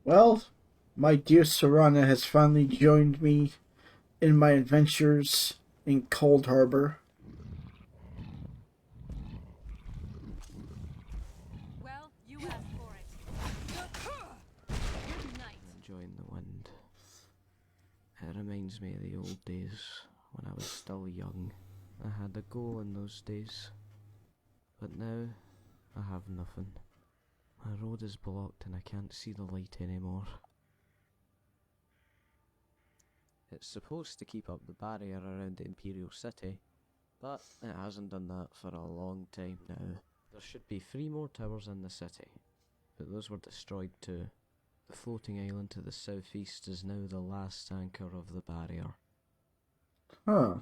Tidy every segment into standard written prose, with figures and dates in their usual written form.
Well, my dear Serana has finally joined me in my adventures in Cold Harbor. Well, you asked for it. Good night. Enjoying the wind. It reminds me of the old days when I was still young. I had a go in those days, but now I have nothing. My road is blocked and I can't see the light anymore. It's supposed to keep up the barrier around the Imperial City, but it hasn't done that for a long time now. There should be 3 more towers in the city, but those were destroyed too. The floating island to the southeast is now the last anchor of the barrier. Huh.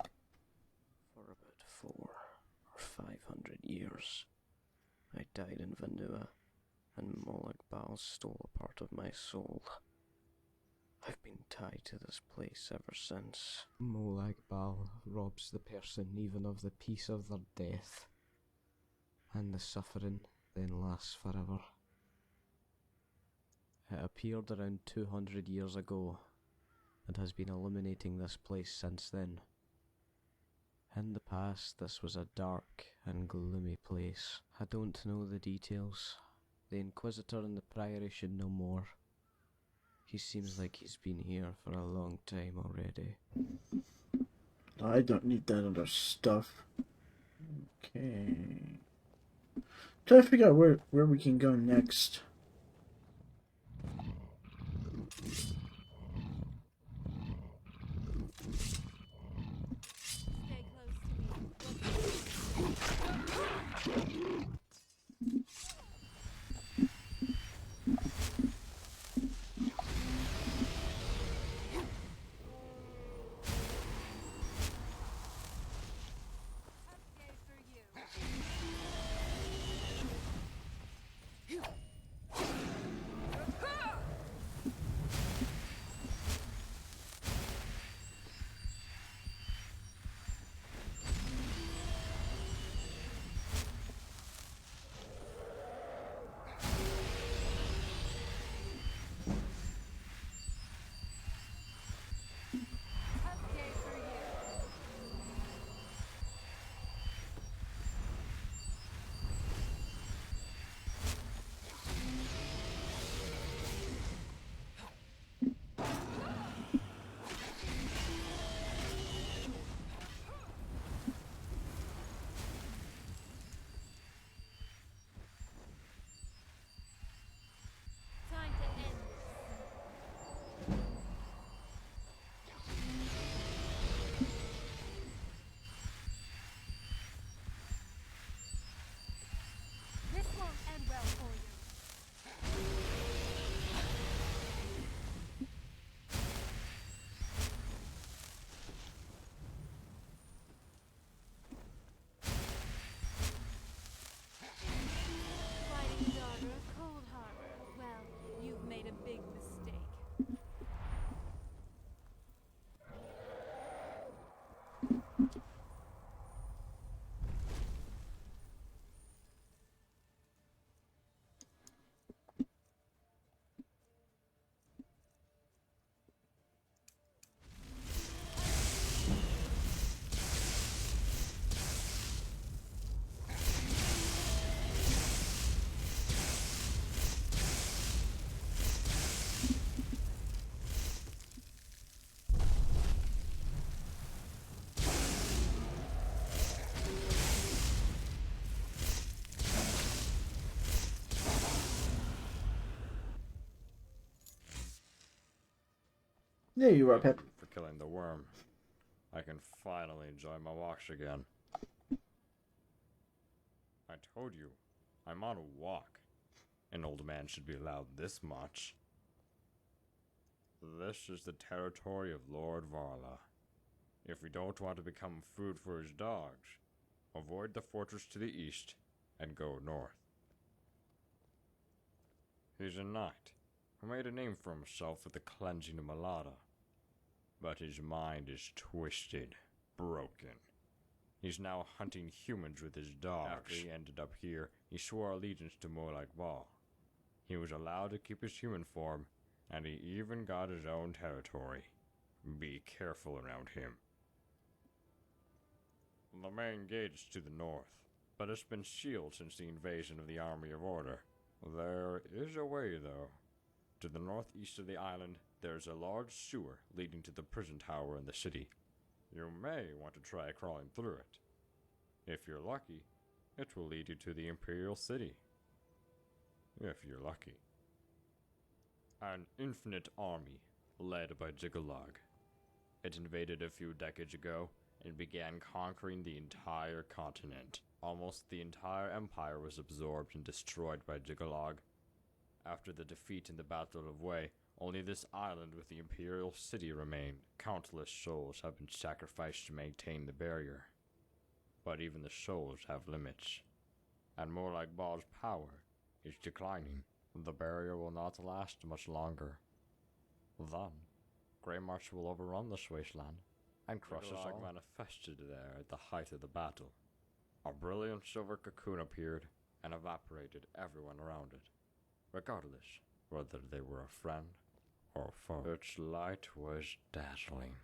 For about 400 or 500 years, I died in Vanua, and Molag Bal stole a part of my soul. I've been tied to this place ever since. Molag Bal robs the person even of the peace of their death, and the suffering then lasts forever. It appeared around 200 years ago, and has been illuminating this place since then. In the past, this was a dark and gloomy place. I don't know the details. The Inquisitor in the Priory should know more. He seems like he's been here for a long time already. I don't need that other stuff. Okay. Trying to figure out where we can go next. Stay close to me. Yay for you. Yay for you. Time to end this. This won't end well for you. Fighting daughter of Cold Harbor. Well, you've made a big mistake. There you are, Pep. For killing the worm. I can finally enjoy my walks again. I told you, I'm on a walk. An old man should be allowed this much. This is the territory of Lord Varla. If we don't want to become food for his dogs, avoid the fortress to the east and go north. He's a knight who made a name for himself with the cleansing of Malada. But his mind is twisted, broken. He's now hunting humans with his dogs. After he ended up here, he swore allegiance to Molag Bal. He was allowed to keep his human form, And he even got his own territory. Be careful around him. The main gate is to the north, but it's been sealed since the invasion of the Army of Order. There is a way, though. To the northeast of the island, there's a large sewer leading to the prison tower in the city. You may want to try crawling through it. If you're lucky, it will lead you to the Imperial City. If you're lucky. An infinite army, led by Jiggalog. It invaded a few decades ago and began conquering the entire continent. Almost the entire empire was absorbed and destroyed by Jiggalog. After the defeat in the Battle of Wei, only this island with the Imperial City remained. Countless souls have been sacrificed to maintain the barrier. But even the souls have limits. And more like Baal's power is declining. The barrier will not last much longer. Then, Grey March will overrun this wasteland and crush us all. Manifested there at the height of the battle. A brilliant silver cocoon appeared and evaporated everyone around it, regardless whether they were a friend or a foe. Its light was dazzling.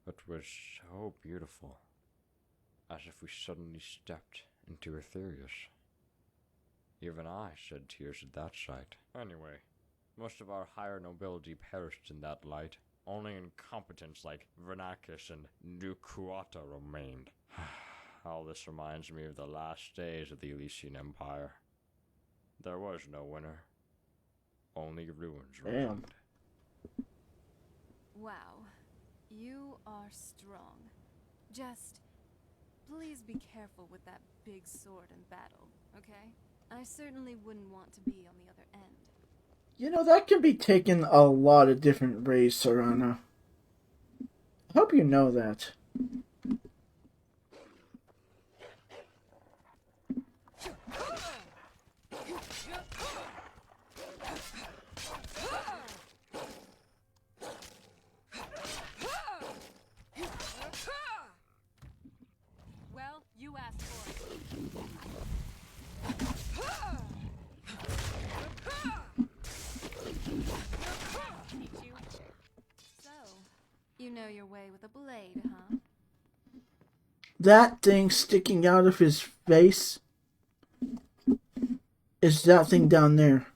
It was so beautiful, as if we suddenly stepped into Aetherius. Even I shed tears at that sight. Anyway, most of our higher nobility perished in that light. Only incompetents like Vernacus and Nukuata remained. All this reminds me of the last days of the Elysian Empire. There was no winner. Only ruins remained. Wow, you are strong. Just please be careful with that big sword in battle, okay? I certainly wouldn't want to be on the other end. You know, that can be taken a lot of different ways, Serana. I hope you know that. Well, you asked for it. So, you know your way with a blade, huh? That thing sticking out of his face is that thing down there.